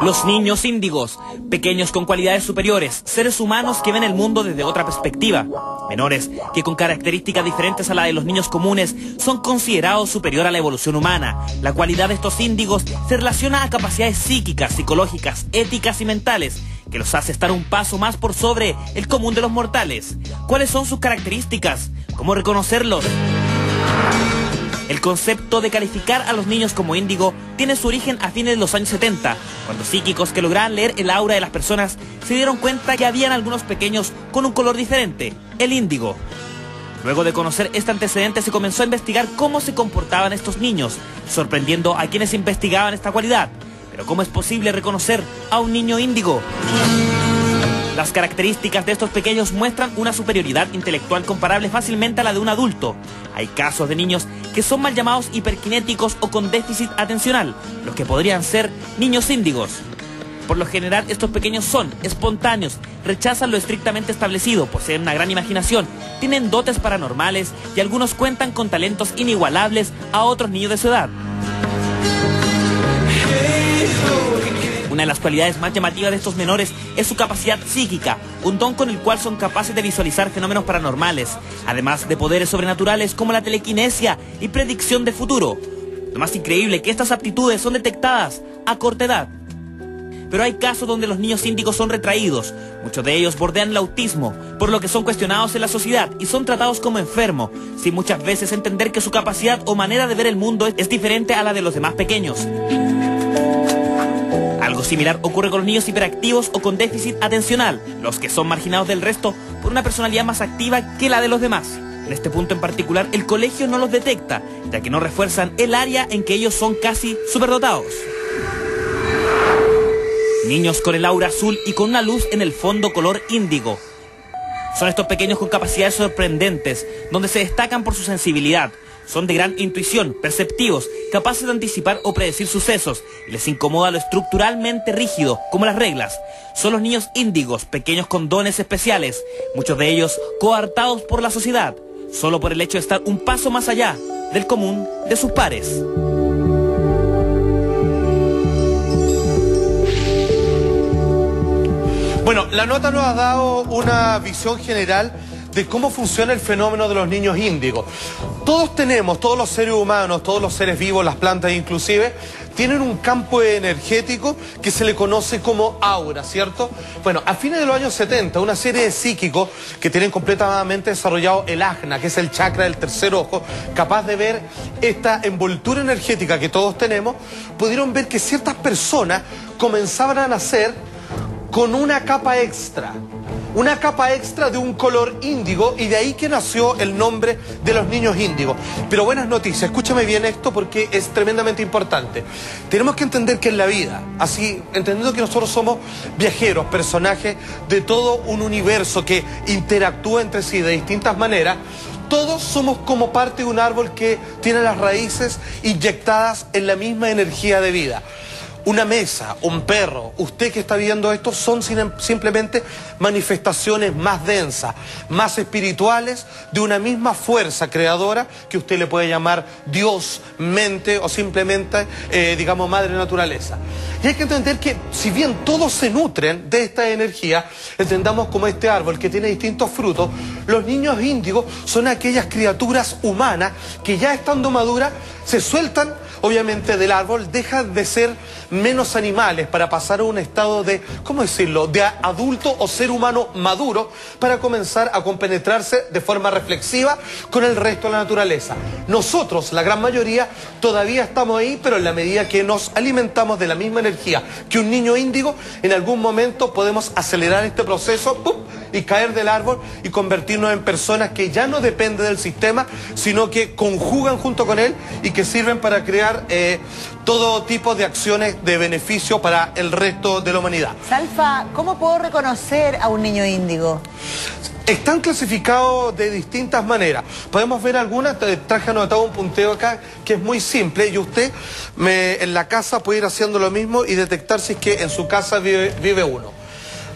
Los niños índigos, pequeños con cualidades superiores, seres humanos que ven el mundo desde otra perspectiva. Menores que con características diferentes a la de los niños comunes son considerados superior a la evolución humana. La cualidad de estos índigos se relaciona a capacidades psíquicas, psicológicas, éticas y mentales, que los hace estar un paso más por sobre el común de los mortales. ¿Cuáles son sus características? ¿Cómo reconocerlos? El concepto de calificar a los niños como índigo tiene su origen a fines de los años 70, cuando psíquicos que lograban leer el aura de las personas se dieron cuenta que habían algunos pequeños con un color diferente, el índigo. Luego de conocer este antecedente se comenzó a investigar cómo se comportaban estos niños, sorprendiendo a quienes investigaban esta cualidad. Pero ¿cómo es posible reconocer a un niño índigo? Las características de estos pequeños muestran una superioridad intelectual comparable fácilmente a la de un adulto. Hay casos de niños que son mal llamados hiperkinéticos o con déficit atencional, los que podrían ser niños índigos. Por lo general, estos pequeños son espontáneos, rechazan lo estrictamente establecido, poseen una gran imaginación, tienen dotes paranormales y algunos cuentan con talentos inigualables a otros niños de su edad. Una de las cualidades más llamativas de estos menores es su capacidad psíquica, un don con el cual son capaces de visualizar fenómenos paranormales, además de poderes sobrenaturales como la telequinesia y predicción de futuro. Lo más increíble es que estas aptitudes son detectadas a corta edad. Pero hay casos donde los niños índigos son retraídos, muchos de ellos bordean el autismo, por lo que son cuestionados en la sociedad y son tratados como enfermos, sin muchas veces entender que su capacidad o manera de ver el mundo es diferente a la de los demás pequeños. Algo similar ocurre con los niños hiperactivos o con déficit atencional, los que son marginados del resto por una personalidad más activa que la de los demás. En este punto en particular, el colegio no los detecta, ya que no refuerzan el área en que ellos son casi superdotados. Niños con el aura azul y con una luz en el fondo color índigo. Son estos pequeños con capacidades sorprendentes, donde se destacan por su sensibilidad. Son de gran intuición, perceptivos, capaces de anticipar o predecir sucesos, y les incomoda lo estructuralmente rígido, como las reglas. Son los niños índigos, pequeños con dones especiales, muchos de ellos coartados por la sociedad, solo por el hecho de estar un paso más allá del común de sus pares. Bueno, la nota nos ha dado una visión general de cómo funciona el fenómeno de los niños índigos. Todos los seres humanos, todos los seres vivos, las plantas inclusive, tienen un campo energético que se le conoce como aura, ¿cierto? Bueno, a fines de los años 70, una serie de psíquicos que tienen completamente desarrollado el ajna, que es el chakra del tercer ojo, capaz de ver esta envoltura energética que todos tenemos, pudieron ver que ciertas personas comenzaban a nacer con una capa extra de un color índigo, y de ahí que nació el nombre de los niños índigos. Pero buenas noticias, escúchame bien esto porque es tremendamente importante. Tenemos que entender que en la vida, así, entendiendo que nosotros somos viajeros, personajes de todo un universo que interactúa entre sí de distintas maneras, todos somos como parte de un árbol que tiene las raíces inyectadas en la misma energía de vida. Una mesa, un perro, usted que está viendo esto, son simplemente manifestaciones más densas, más espirituales, de una misma fuerza creadora que usted le puede llamar Dios, mente o simplemente, digamos, madre naturaleza. Y hay que entender que si bien todos se nutren de esta energía, entendamos como este árbol que tiene distintos frutos, los niños índigos son aquellas criaturas humanas que ya estando maduras se sueltan obviamente del árbol, dejan de ser menos animales para pasar a un estado de, ¿cómo decirlo?, de adulto o ser humano maduro, para comenzar a compenetrarse de forma reflexiva con el resto de la naturaleza. Nosotros, la gran mayoría, todavía estamos ahí, pero en la medida que nos alimentamos de la misma energía que un niño índigo, en algún momento podemos acelerar este proceso, ¡pum!, y caer del árbol y convertirnos en personas que ya no dependen del sistema, sino que conjugan junto con él y que sirven para crear todo tipo de acciones de beneficio para el resto de la humanidad. Salfa, ¿cómo puedo reconocer a un niño índigo? Están clasificados de distintas maneras. Podemos ver algunas, traje anotado un punteo acá que es muy simple, y usted en la casa puede ir haciendo lo mismo y detectar si es que en su casa vive uno.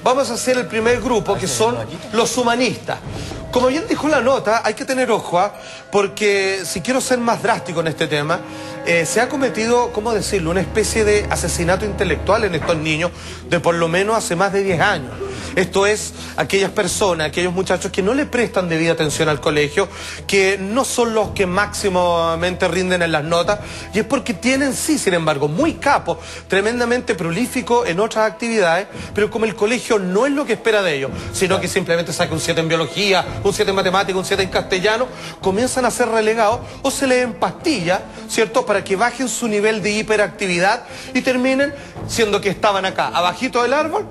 Vamos a hacer el primer grupo, que son los humanistas. Como bien dijo la nota, hay que tener ojo, porque si quiero ser más drástico en este tema, se ha cometido, ¿cómo decirlo?, una especie de asesinato intelectual en estos niños de por lo menos hace más de 10 años. Esto es, aquellas personas, aquellos muchachos que no le prestan debida atención al colegio, que no son los que máximamente rinden en las notas, y es porque tienen, sí, sin embargo, muy capos, tremendamente prolíficos en otras actividades, pero como el colegio no es lo que espera de ellos, sino que simplemente saca un 7 en biología, un 7 en matemática, un 7 en castellano, comienzan a ser relegados o se leen pastillas, ¿cierto?, para que bajen su nivel de hiperactividad y terminen siendo que estaban acá, abajito del árbol,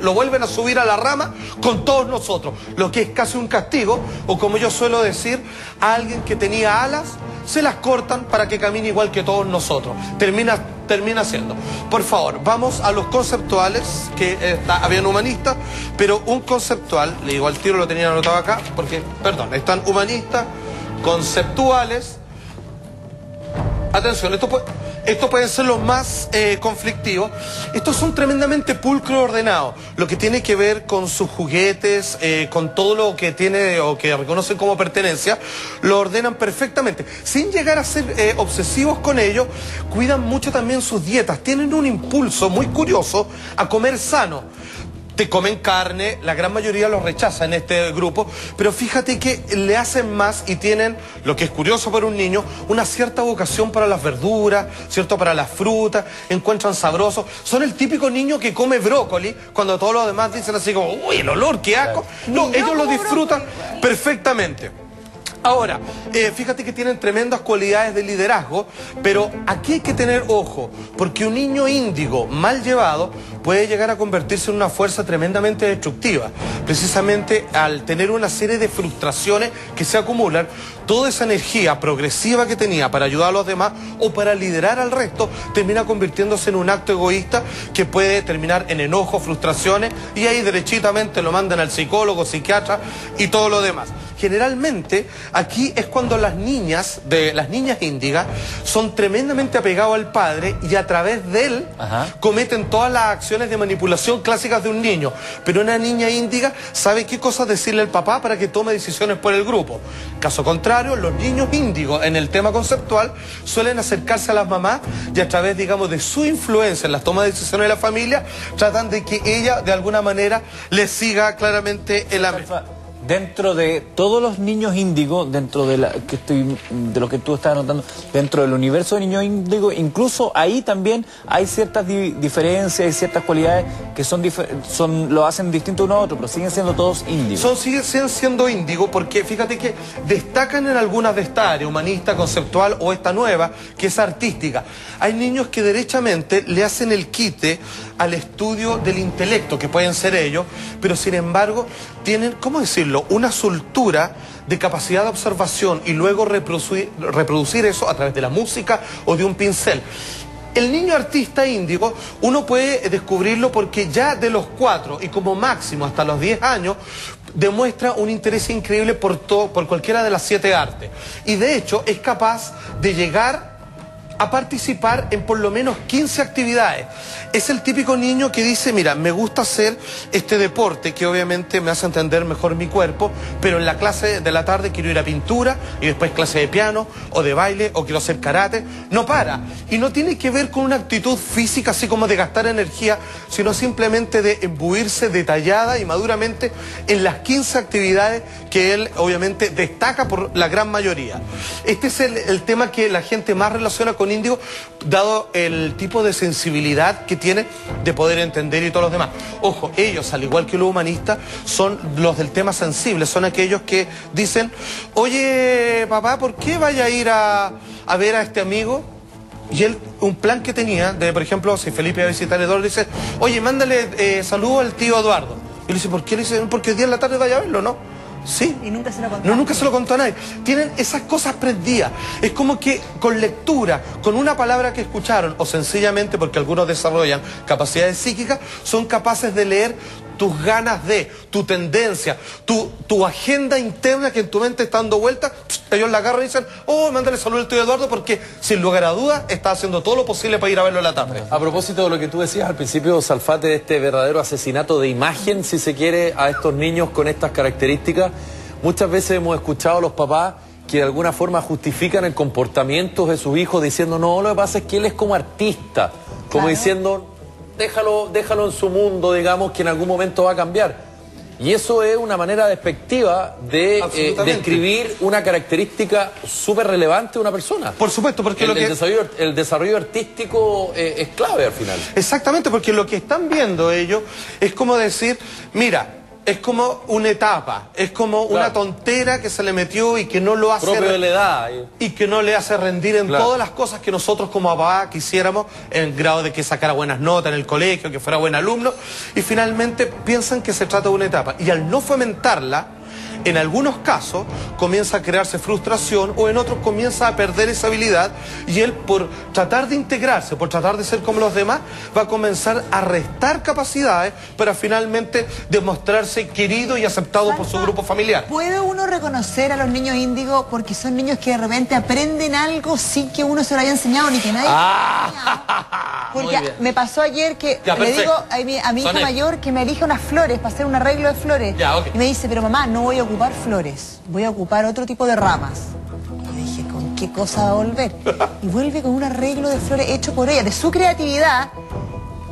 lo vuelven a subir a la rama con todos nosotros, lo que es casi un castigo, o como yo suelo decir, a alguien que tenía alas, se las cortan para que camine igual que todos nosotros. Termina siendo. Por favor, vamos a los conceptuales, que habían humanistas, pero un conceptual, le digo al tiro, lo tenía anotado acá, porque, perdón, están humanistas, conceptuales. Atención, esto puede ser lo más conflictivo. Estos son tremendamente pulcros ordenados. Lo que tiene que ver con sus juguetes, con todo lo que tiene o que reconocen como pertenencia, lo ordenan perfectamente. Sin llegar a ser obsesivos con ello, cuidan mucho también sus dietas. Tienen un impulso muy curioso a comer sano. Te comen carne, la gran mayoría los rechaza en este grupo, pero fíjate que le hacen más y tienen, lo que es curioso para un niño, una cierta vocación para las verduras, ¿cierto?, para las frutas, encuentran sabrosos. Son el típico niño que come brócoli cuando todos los demás dicen así como, uy, el olor, qué asco. No, ellos lo disfrutan perfectamente. Ahora, fíjate que tienen tremendas cualidades de liderazgo, pero aquí hay que tener ojo, porque un niño índigo mal llevado puede llegar a convertirse en una fuerza tremendamente destructiva. Precisamente al tener una serie de frustraciones que se acumulan, toda esa energía progresiva que tenía para ayudar a los demás o para liderar al resto, termina convirtiéndose en un acto egoísta que puede terminar en enojo, frustraciones, y ahí derechitamente lo mandan al psicólogo, psiquiatra y todo lo demás. Generalmente, aquí es cuando las niñas índigas son tremendamente apegadas al padre y a través de él cometen todas las acciones de manipulación clásicas de un niño. Pero una niña índiga sabe qué cosas decirle al papá para que tome decisiones por el grupo. Caso contrario, los niños índigos en el tema conceptual suelen acercarse a las mamás y a través, digamos, de su influencia en las tomas de decisiones de la familia, tratan de que ella, de alguna manera, les siga claramente el amor. Dentro de todos los niños índigos, dentro de lo que tú estás anotando, dentro del universo de niños índigos, incluso ahí también hay ciertas diferencias y ciertas cualidades que lo hacen distinto uno a otro, pero siguen siendo todos índigos. Siguen siendo índigos porque fíjate que destacan en algunas de esta área, humanista, conceptual o esta nueva, que es artística. Hay niños que derechamente le hacen el quite al estudio del intelecto, que pueden ser ellos, pero sin embargo tienen, ¿cómo decirlo?, una soltura de capacidad de observación y luego reproducir eso a través de la música o de un pincel. El niño artista índigo, uno puede descubrirlo porque ya de los 4 y como máximo hasta los 10 años, demuestra un interés increíble por cualquiera de las 7 artes. Y de hecho es capaz de llegar a participar en por lo menos 15 actividades. Es el típico niño que dice, mira, me gusta hacer este deporte que obviamente me hace entender mejor mi cuerpo, pero en la clase de la tarde quiero ir a pintura y después clase de piano o de baile o quiero hacer karate. No para. Y no tiene que ver con una actitud física así como de gastar energía, sino simplemente de imbuirse detallada y maduramente en las 15 actividades que él obviamente destaca por la gran mayoría. Este es el tema que la gente más relaciona con índigo, dado el tipo de sensibilidad que tiene de poder entender y todos los demás. Ojo, ellos, al igual que los humanistas, son los del tema sensible, son aquellos que dicen, oye, papá, ¿por qué vaya a ir a ver a este amigo? Y él, un plan que tenía, por ejemplo, si Felipe va a visitar a Eduardo, dice, oye, mándale saludos al tío Eduardo. Y le dice, ¿por qué? Le dice, porque el día en la tarde vaya a verlo, ¿no? Sí. Y nunca se lo contó. No, nunca se lo contó a nadie. Tienen esas cosas prendidas. Es como que con lectura, con una palabra que escucharon, o sencillamente porque algunos desarrollan capacidades psíquicas, son capaces de leer tus ganas de, tu tendencia, tu agenda interna que en tu mente está dando vueltas. Ellos la agarran y dicen, oh, mándale saludos al tío Eduardo porque sin lugar a dudas está haciendo todo lo posible para ir a verlo en la tarde. A propósito de lo que tú decías al principio, Salfate, de este verdadero asesinato de imagen, si se quiere, a estos niños con estas características, muchas veces hemos escuchado a los papás que de alguna forma justifican el comportamiento de sus hijos diciendo, no, lo que pasa es que él es como artista, como diciendo, déjalo en su mundo, digamos, que en algún momento va a cambiar. Y eso es una manera despectiva de describir una característica súper relevante de una persona. Por supuesto, porque el desarrollo artístico es clave al final. Exactamente, porque lo que están viendo ellos es como decir, mira, es como una etapa, es como una tontera que se le metió y que no lo hace... Propio de la edad. Y que no le hace rendir en todas las cosas que nosotros como papá quisiéramos, en grado de que sacara buenas notas en el colegio, que fuera buen alumno, y finalmente piensan que se trata de una etapa. Y al no fomentarla, en algunos casos comienza a crearse frustración o en otros comienza a perder esa habilidad y él por tratar de integrarse, por tratar de ser como los demás, va a comenzar a restar capacidades para finalmente demostrarse querido y aceptado por su grupo familiar. ¿Puede uno reconocer a los niños índigos porque son niños que de repente aprenden algo sin que uno se lo haya enseñado ni que nadie Porque me pasó ayer que le digo a mi hija mayor que me elija unas flores para hacer un arreglo de flores. Y me dice, pero mamá, no voy a ocupar flores, voy a ocupar otro tipo de ramas. Y dije, ¿con qué cosa va a volver? Y vuelve con un arreglo de flores hecho por ella, de su creatividad.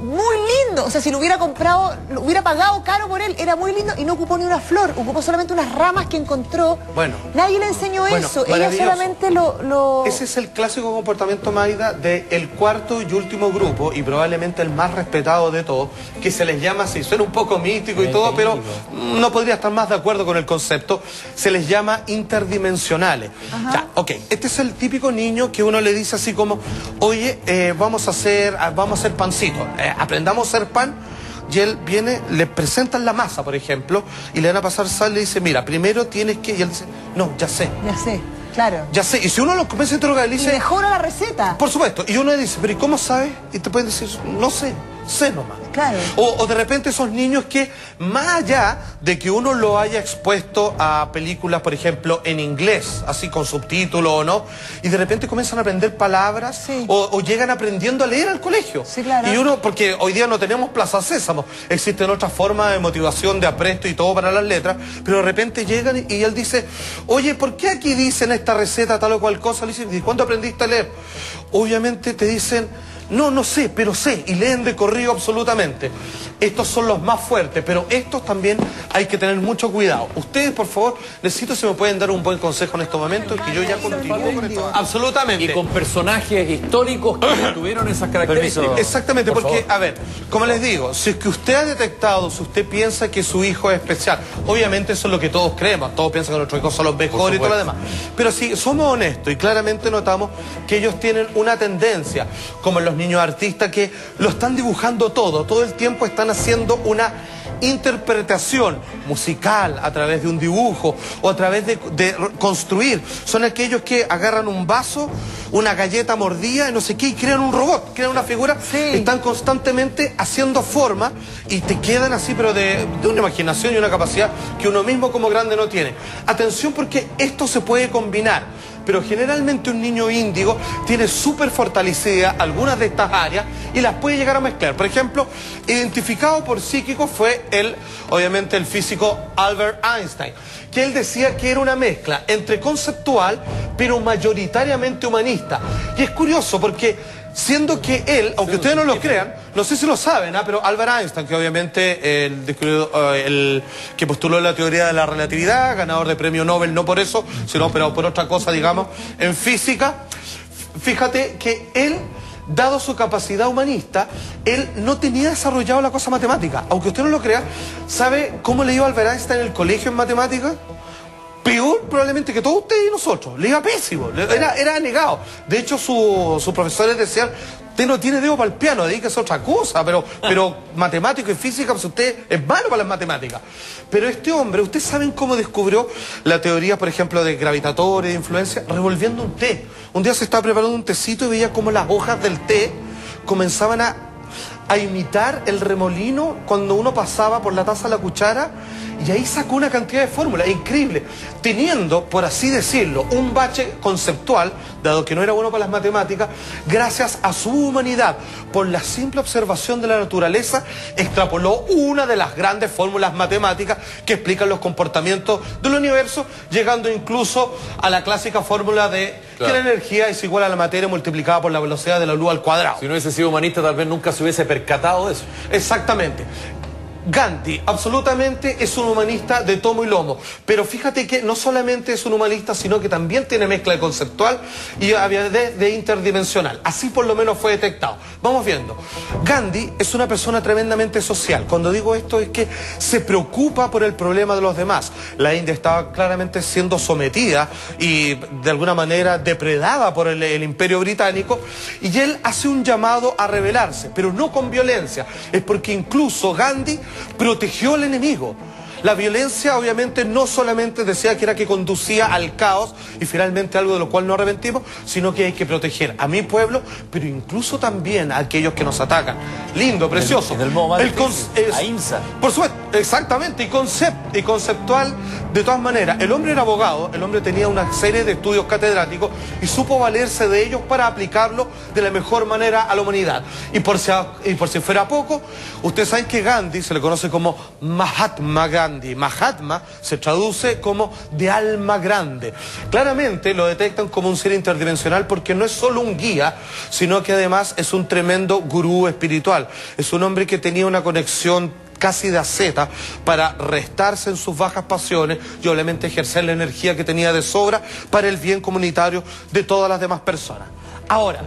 Muy lindo, o sea, si lo hubiera comprado, lo hubiera pagado caro por él, era muy lindo y no ocupó ni una flor, ocupó solamente unas ramas que encontró. Bueno. Nadie le enseñó eso, ella solamente lo... Ese es el clásico comportamiento, Maida, del cuarto y último grupo, y probablemente el más respetado de todos, que se les llama así, suena un poco místico y todo, pero no podría estar más de acuerdo con el concepto, se les llama interdimensionales. Ya, este es el típico niño que uno le dice así como, oye, vamos a hacer pancito, aprendamos a hacer pan, y él viene, le presentan la masa, por ejemplo, y le van a pasar sal y le dice, mira, primero tienes que... Y él dice, no, ya sé. Ya sé, claro. Ya sé, y si uno lo comienza a interrogar, le dice... Y mejora la receta. Por supuesto, y uno le dice, pero ¿y cómo sabes? Y te pueden decir, no sé, sé nomás. Claro. O de repente esos niños que, más allá de que uno lo haya expuesto a películas, por ejemplo, en inglés, así con subtítulos o no, y de repente comienzan a aprender palabras o llegan aprendiendo a leer al colegio. Sí, claro. Y uno, porque hoy día no tenemos Plaza Sésamo, existen otras formas de motivación, de apresto y todo para las letras, pero de repente llegan y él dice, oye, ¿por qué aquí dicen esta receta tal o cual cosa? Le dicen, ¿y cuándo aprendiste a leer? Obviamente te dicen... No sé, pero sé, y leen de corrido absolutamente. Estos son los más fuertes, pero estos también hay que tener mucho cuidado. Ustedes, por favor, necesito si me pueden dar un buen consejo en estos momentos, que yo ya continúo con esto. Absolutamente. Y con personajes históricos que tuvieron esas características. Exactamente, porque, a ver, como les digo, si es que usted ha detectado, si usted piensa que su hijo es especial, obviamente eso es lo que todos creemos, todos piensan que nuestros hijos son los mejores y todo lo demás. Pero si somos honestos y claramente notamos que ellos tienen una tendencia, como en los niños artistas, que lo están dibujando todo el tiempo están haciendo una interpretación musical a través de un dibujo o a través de construir. Son aquellos que agarran un vaso, una galleta mordida, no sé qué, y crean un robot, crean una figura. Están constantemente haciendo forma y te quedan así, pero de una imaginación y una capacidad que uno mismo como grande no tiene. Atención, porque esto se puede combinar. Pero generalmente un niño índigo tiene súper fortalecida algunas de estas áreas y las puede llegar a mezclar. Por ejemplo, identificado por psíquico fue obviamente el físico Albert Einstein, que él decía que era una mezcla entre conceptual, pero mayoritariamente humanista. Y es curioso porque... siendo que él, aunque ustedes no lo crean, no sé si lo saben, pero Albert Einstein, que obviamente el que postuló la teoría de la relatividad, ganador de premio Nobel, no por eso, sino pero por otra cosa, digamos, en física, fíjate que él, dado su capacidad humanista, él no tenía desarrollado la cosa matemática. Aunque usted no lo crea, ¿sabe cómo le iba a Albert Einstein en el colegio en matemáticas? Peor probablemente que todos ustedes y nosotros. Le iba pésimo, era negado. De hecho, sus profesores decían, usted no tiene dedo para el piano, dedíquese a otra cosa, pero matemático y física, pues usted es malo para las matemáticas. Pero este hombre, ¿ustedes saben cómo descubrió la teoría, por ejemplo, de gravitatoria, de influencia? Revolviendo un té. Un día se estaba preparando un tecito y veía cómo las hojas del té comenzaban a a imitar el remolino cuando uno pasaba por la taza a la cuchara, y ahí sacó una cantidad de fórmulas increíble, teniendo, por así decirlo, un bache conceptual, dado que no era bueno para las matemáticas. Gracias a su humanidad, por la simple observación de la naturaleza, extrapoló una de las grandes fórmulas matemáticas que explican los comportamientos del universo, llegando incluso a la clásica fórmula de que la energía es igual a la materia multiplicada por la velocidad de la luz al cuadrado. Si no hubiese sido humanista, tal vez nunca se hubiese percatado de eso. Exactamente. Gandhi absolutamente es un humanista de tomo y lomo, pero fíjate que no solamente es un humanista, sino que también tiene mezcla de conceptual y de interdimensional. Así por lo menos fue detectado. Vamos viendo. Gandhi es una persona tremendamente social. Cuando digo esto es que se preocupa por el problema de los demás. La India estaba claramente siendo sometida y de alguna manera depredada por el imperio británico, y él hace un llamado a rebelarse, pero no con violencia. Es porque incluso Gandhi protegió al enemigo. La violencia obviamente no solamente decía que era que conducía al caos y finalmente algo de lo cual no arrepentimos, sino que hay que proteger a mi pueblo, pero incluso también a aquellos que nos atacan. Lindo, precioso. Ahimsa. Por supuesto, exactamente, y conceptual de todas maneras. El hombre era abogado, el hombre tenía una serie de estudios catedráticos y supo valerse de ellos para aplicarlo de la mejor manera a la humanidad. Y por si fuera poco, ustedes saben que Gandhi se le conoce como Mahatma Gandhi. Mahatma se traduce como de alma grande. Claramente lo detectan como un ser interdimensional porque no es solo un guía, sino que además es un tremendo gurú espiritual. Es un hombre que tenía una conexión casi de asceta para restarse en sus bajas pasiones y obviamente ejercer la energía que tenía de sobra para el bien comunitario de todas las demás personas. Ahora,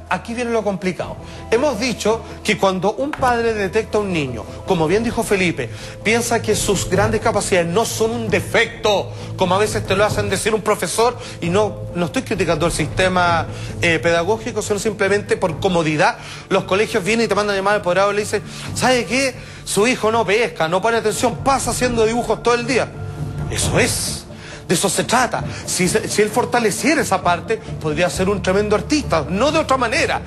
aquí viene lo complicado. Hemos dicho que cuando un padre detecta a un niño, como bien dijo Felipe, piensa que sus grandes capacidades no son un defecto, como a veces te lo hacen decir un profesor, y no estoy criticando el sistema pedagógico, sino simplemente por comodidad. Los colegios vienen y te mandan a llamar al apoderado y le dicen, ¿sabe qué? Su hijo no pesca, no pone atención, pasa haciendo dibujos todo el día. Eso es. De eso se trata. Si él fortaleciera esa parte, podría ser un tremendo artista, no de otra manera.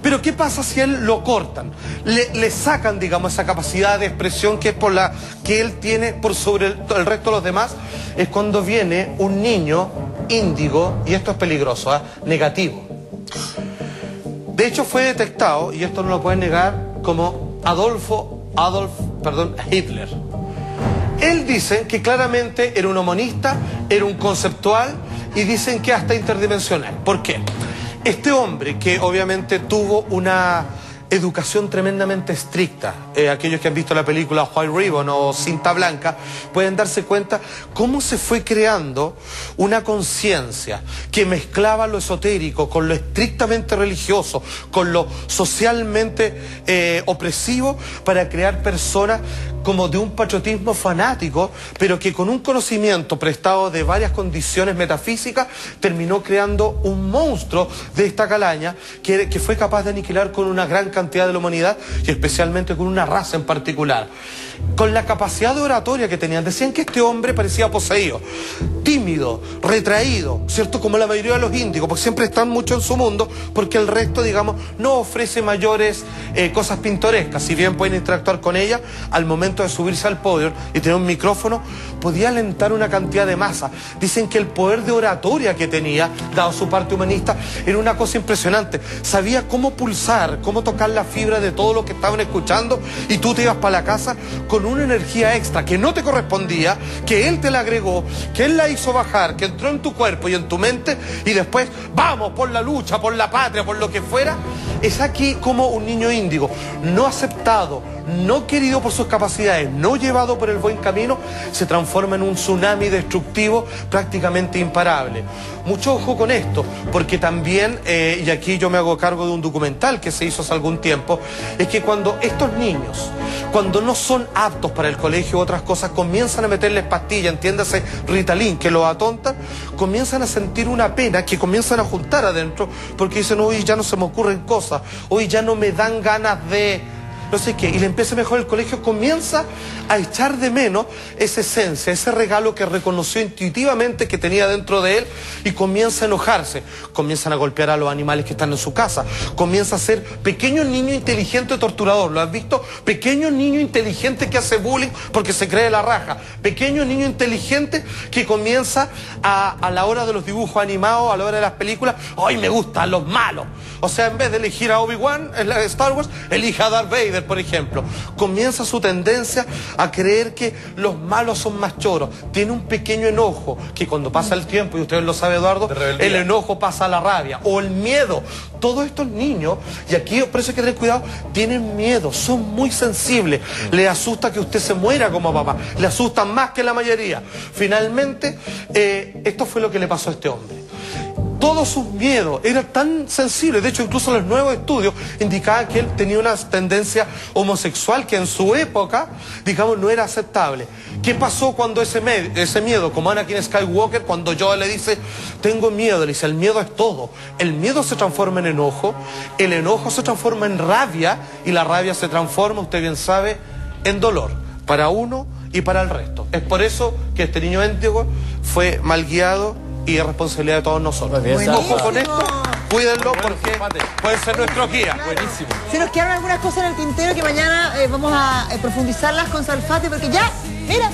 Pero ¿qué pasa si él lo cortan? Le sacan, digamos, esa capacidad de expresión que es por la que él tiene por sobre el resto de los demás. Es cuando viene un niño índigo, y esto es peligroso, negativo. De hecho fue detectado, y esto no lo pueden negar, como Adolf Hitler. Él dice que claramente era un humanista, era un conceptual, y dicen que hasta interdimensional. ¿Por qué? Este hombre que obviamente tuvo una educación tremendamente estricta, aquellos que han visto la película White Ribbon o Cinta Blanca pueden darse cuenta cómo se fue creando una conciencia que mezclaba lo esotérico con lo estrictamente religioso, con lo socialmente opresivo, para crear personas como de un patriotismo fanático, pero que con un conocimiento prestado de varias condiciones metafísicas terminó creando un monstruo de esta calaña que fue capaz de aniquilar con una gran cantidad de la humanidad y especialmente con una raza en particular. Con la capacidad de oratoria que tenían, decían que este hombre parecía poseído, tímido, retraído, ¿cierto? Como la mayoría de los índigos, porque siempre están mucho en su mundo, porque el resto, digamos, no ofrece mayores cosas pintorescas. Si bien pueden interactuar con ella, al momento de subirse al podio y tener un micrófono, podía alentar una cantidad de masa. Dicen que el poder de oratoria que tenía, dado su parte humanista, era una cosa impresionante. Sabía cómo pulsar, cómo tocar la fibra de todo lo que estaban escuchando, y tú te ibas para la casa con una energía extra que no te correspondía, que él te la agregó, que él la hizo bajar, que entró en tu cuerpo y en tu mente, y después vamos por la lucha, por la patria, por lo que fuera. Es aquí como un niño índigo, no aceptado, no querido por sus capacidades, no llevado por el buen camino, se transforma en un tsunami destructivo prácticamente imparable. Mucho ojo con esto, porque también, y aquí yo me hago cargo de un documental que se hizo hace algún tiempo, es que cuando estos niños, cuando no son aptos para el colegio u otras cosas, comienzan a meterles pastillas, entiéndase Ritalin, que los atontan, comienzan a sentir una pena que comienzan a juntar adentro, porque dicen, hoy ya no se me ocurren cosas, hoy ya no me dan ganas de... no sé qué, y le empieza mejor el colegio, comienza a echar de menos esa esencia, ese regalo que reconoció intuitivamente que tenía dentro de él, y comienza a enojarse, comienzan a golpear a los animales que están en su casa, comienza a ser pequeño niño inteligente torturador. ¿Lo has visto? Pequeño niño inteligente que hace bullying porque se cree la raja, pequeño niño inteligente que comienza a la hora de los dibujos animados, a la hora de las películas, ¡ay, me gustan los malos! O sea, en vez de elegir a Obi-Wan en la Star Wars, elige a Darth Vader, por ejemplo. Comienza su tendencia a creer que los malos son más choros. Tiene un pequeño enojo, que cuando pasa el tiempo, y usted lo sabe, Eduardo, el enojo pasa a la rabia, o el miedo. Todos estos niños, y aquí por eso hay que tener cuidado, tienen miedo, son muy sensibles. Les asusta que usted se muera como papá, le asustan más que la mayoría. Finalmente, esto fue lo que le pasó a este hombre. Todos sus miedos eran tan sensibles. De hecho, incluso los nuevos estudios indicaban que él tenía una tendencia homosexual que en su época, digamos, no era aceptable. ¿Qué pasó cuando ese miedo, como Anakin Skywalker, cuando Yoda le dice, tengo miedo, le dice, el miedo es todo. El miedo se transforma en enojo, el enojo se transforma en rabia, y la rabia se transforma, usted bien sabe, en dolor, para uno y para el resto. Es por eso que este niño índigo fue mal guiado, y es responsabilidad de todos nosotros. Ojo con esto, cuídenlo, porque puede ser nuestro guía. Claro. Buenísimo. Se nos quedaron algunas cosas en el tintero que mañana vamos a profundizarlas con Salfate, porque ya, mira,